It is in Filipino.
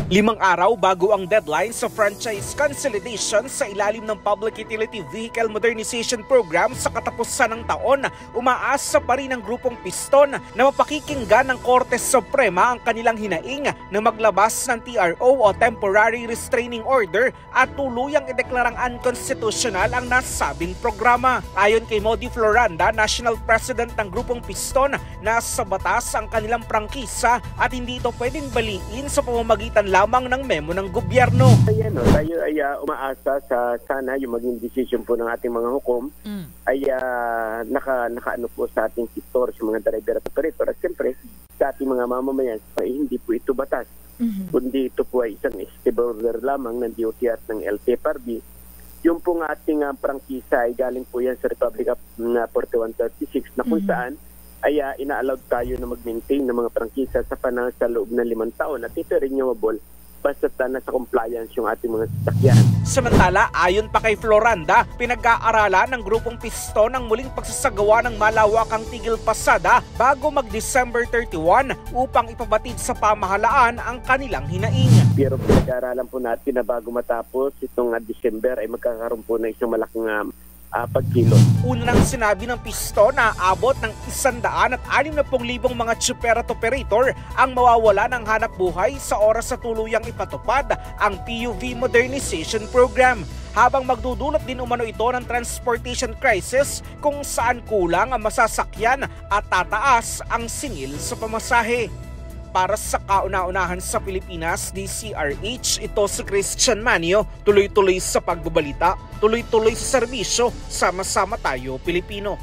5 araw bago ang deadline sa franchise consolidation sa ilalim ng Public Utility Vehicle Modernization Program sa katapusan ng taon, umaasa pa rin ang grupong Piston na mapakikinggan ng Korte Suprema ang kanilang hinaing na maglabas ng TRO o Temporary Restraining Order at tuluyang ideklarang unconstitutional ang nasabing programa. Ayon kay Modi Floranda, National President ng grupong Piston, nasa batas ang kanilang prangkisa at hindi ito pwedeng baliin sa pamamagitan lamang ng memo ng gobyerno. Tayo ay umaasa sa sana yung maging decision po ng ating mga hukom ay nakaano po sa ating sektor, sa mga driver at operator at siyempre sa ating mga mamamayan ay hindi po ito batas. Kundi ito po ay isang executive order lamang ng DOT at ng LTFRB. Yung pong ating prangkisa ay galing po yan sa Republic of 4136 na kung saan ay ina-allowed tayo na mag-maintain ng mga prangkisa sa loob ng 5 taon at ito renewable basta nasa compliance yung ating mga sasakyan. Samantala, ayon pa kay Floranda, pinag-aaralan ng grupong Piston ang muling pagsasagawa ng malawakang tigil pasada bago mag-December 31 upang ipabatid sa pamahalaan ang kanilang hinaing. Pero pinag-aaralan po natin na bago matapos itong December ay magkakaroon po ng isang malaking pagkilo. Una nang sinabi ng Piston na abot ng 160,000 mga tsuper at operator ang mawawala ng hanap buhay sa oras sa tuluyang ipatupad ang PUV Modernization Program. Habang magdudulot din umano ito ng transportation crisis kung saan kulang ang masasakyan at tataas ang singil sa pamasahe. Para sa kauna-unahan sa Pilipinas, DCRH, ito si Christian Manio, tuloy-tuloy sa pagbabalita, tuloy-tuloy sa serbisyo, sama-sama tayo Pilipino.